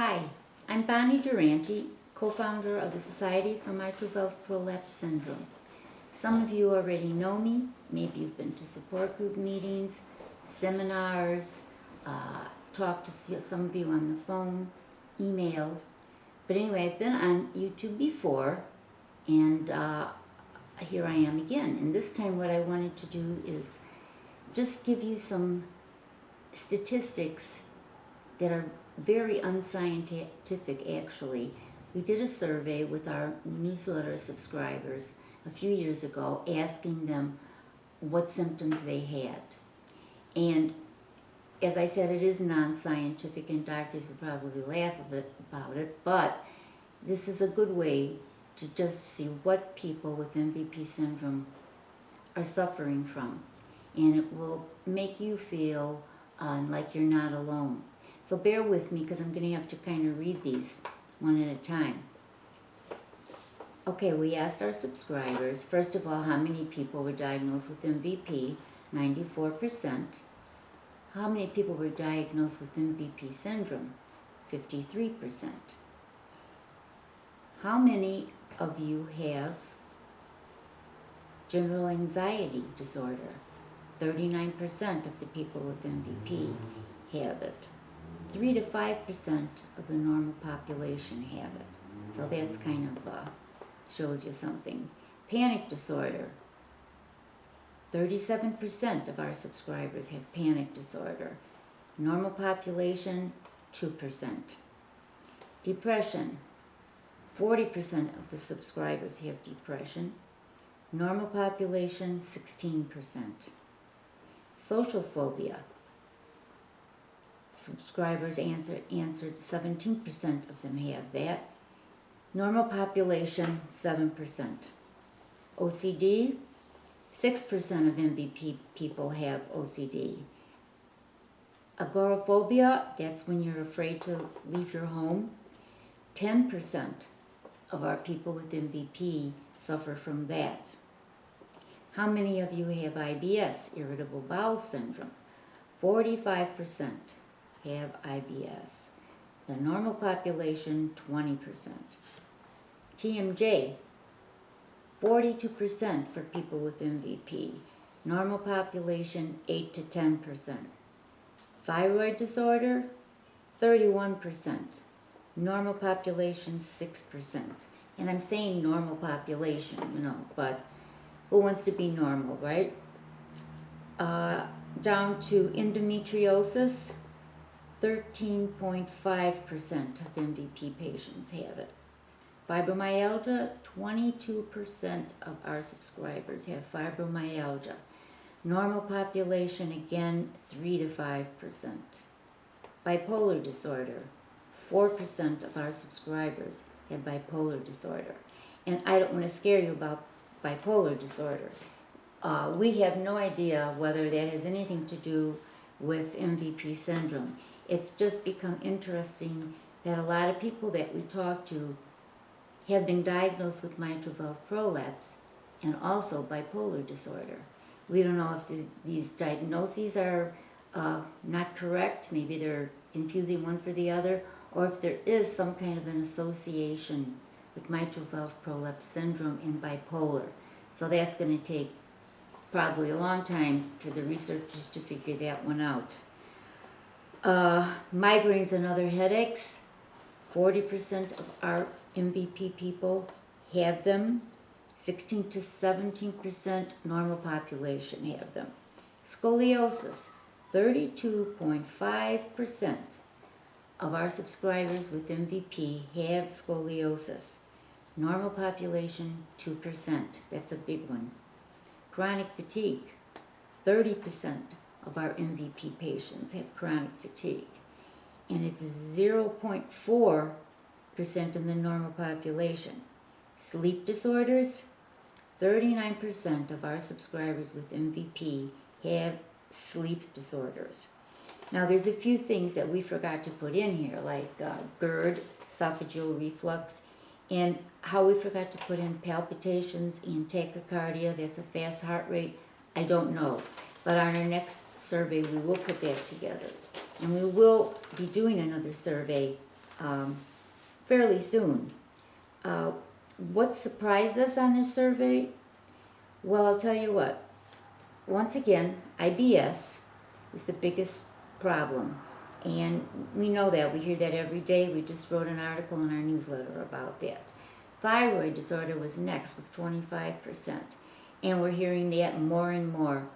Hi, I'm Bonnie Durante, co-founder of the Society for Mitral Valve Prolapse Syndrome. Some of you already know me. Maybe you've been to support group meetings, seminars, talked to some of you on the phone, emails. But anyway, I've been on YouTube before, and here I am again. And this time what I wanted to do is just give you some statistics that are very unscientific, actually. We did a survey with our newsletter subscribers a few years ago, asking them what symptoms they had. And as I said, it is non-scientific, and doctors would probably laugh about it, but this is a good way to just see what people with MVP syndrome are suffering from. And it will make you feel like you're not alone. So bear with me, because I'm going to have to kind of read these one at a time. Okay, we asked our subscribers, first of all, how many people were diagnosed with MVP? 94%. How many people were diagnosed with MVP syndrome? 53%. How many of you have general anxiety disorder? 39% of the people with MVP have it. 3 to 5% of the normal population have it. So that's kind of shows you something. Panic disorder. 37% of our subscribers have panic disorder. Normal population, 2%. Depression. 40% of the subscribers have depression. Normal population, 16%. Social phobia. Subscribers answered 17% of them have that. Normal population, 7%. OCD, 6% of MVP people have OCD. Agoraphobia, that's when you're afraid to leave your home. 10% of our people with MVP suffer from that. How many of you have IBS, irritable bowel syndrome? 45% have IBS. The normal population, 20%. TMJ, 42% for people with MVP. Normal population, 8 to 10%. Thyroid disorder, 31%. Normal population, 6%. And I'm saying normal population, but who wants to be normal, right? Down to endometriosis, 13.5% of MVP patients have it. Fibromyalgia, 22% of our subscribers have fibromyalgia. Normal population, again, 3 to 5%. Bipolar disorder, 4% of our subscribers have bipolar disorder. And I don't want to scare you about bipolar disorder. We have no idea whether that has anything to do with MVP syndrome. It's just become interesting that a lot of people that we talk to have been diagnosed with mitral valve prolapse and also bipolar disorder. We don't know if these diagnoses are not correct, maybe they're confusing one for the other, or if there is some kind of an association with mitral valve prolapse syndrome and bipolar. So that's going to take probably a long time for the researchers to figure that one out. Migraines and other headaches, 40% of our MVP people have them. 16 to 17% normal population have them. Scoliosis, 32.5% of our subscribers with MVP have scoliosis. Normal population, 2%. That's a big one. Chronic fatigue, 30% of our MVP patients have chronic fatigue. And it's 0.4% in the normal population. Sleep disorders, 39% of our subscribers with MVP have sleep disorders. Now there's a few things that we forgot to put in here, like GERD, esophageal reflux, and how we forgot to put in palpitations and tachycardia. That's a fast heart rate. I don't know. But on our next survey, we will put that together. And we will be doing another survey fairly soon. What surprised us on this survey? Well, I'll tell you what. Once again, IBS is the biggest problem. And we know that. We hear that every day. We just wrote an article in our newsletter about that. Thyroid disorder was next with 25%. And we're hearing that more and more,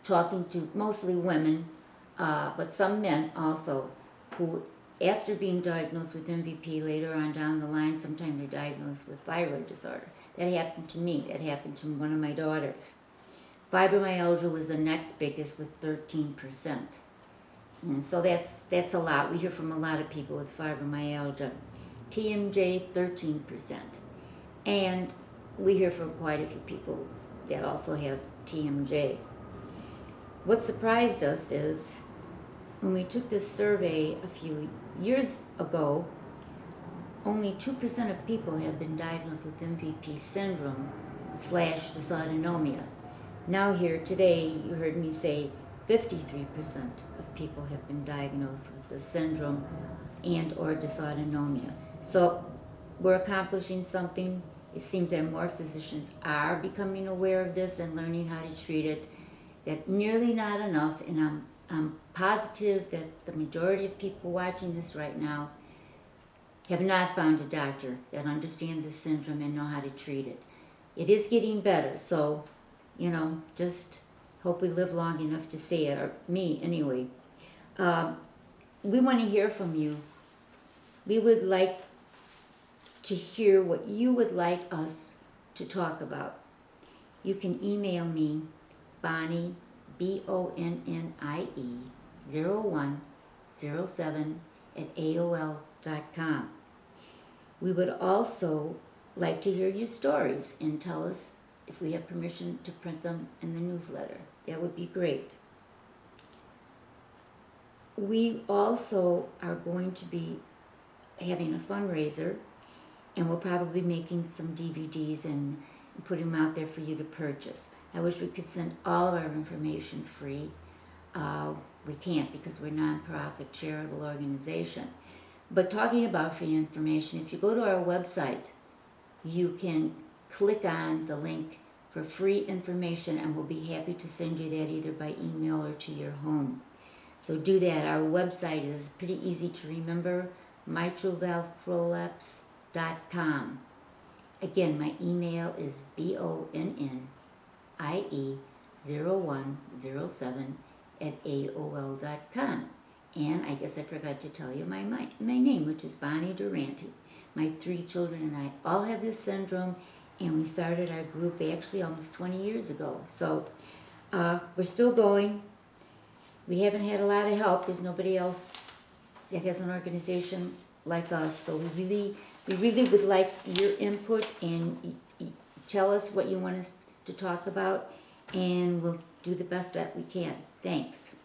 talking to mostly women, but some men also, who after being diagnosed with MVP later on down the line, sometimes they're diagnosed with thyroid disorder. That happened to me. That happened to one of my daughters. Fibromyalgia was the next biggest with 13%. And so that's a lot. We hear from a lot of people with fibromyalgia. TMJ, 13%. And we hear from quite a few people that also have TMJ. What surprised us is when we took this survey a few years ago, only 2% of people have been diagnosed with MVP syndrome / dysautonomia. Now here today, you heard me say 53% of people have been diagnosed with the syndrome and or dysautonomia. So we're accomplishing something. It seems that more physicians are becoming aware of this and learning how to treat it. That nearly not enough, and I'm positive that the majority of people watching this right now have not found a doctor that understands this syndrome and know how to treat it. It is getting better, so, just hope we live long enough to see it, or me anyway. We want to hear from you. We would like to hear what you would like us to talk about. You can email me, Bonnie, BONNIE 0107 at AOL.com. We would also like to hear your stories and tell us if we have permission to print them in the newsletter. That would be great. We also are going to be having a fundraiser, and we'll probably be making some DVDs and putting them out there for you to purchase. I wish we could send all of our information free. We can't because we're a nonprofit charitable organization. But talking about free information, if you go to our website, you can click on the link for free information, and we'll be happy to send you that either by email or to your home. So do that. Our website is pretty easy to remember, mitralvalveprolapse.com. Again, my email is BONNIE0107 at AOL.com. And I guess I forgot to tell you my name, which is Bonnie Durante. My 3 children and I all have this syndrome, and we started our group actually almost 20 years ago. So we're still going. We haven't had a lot of help. There's nobody else that has an organization like us. So we really would like your input, and tell us what you want us to talk about, and we'll do the best that we can. Thanks.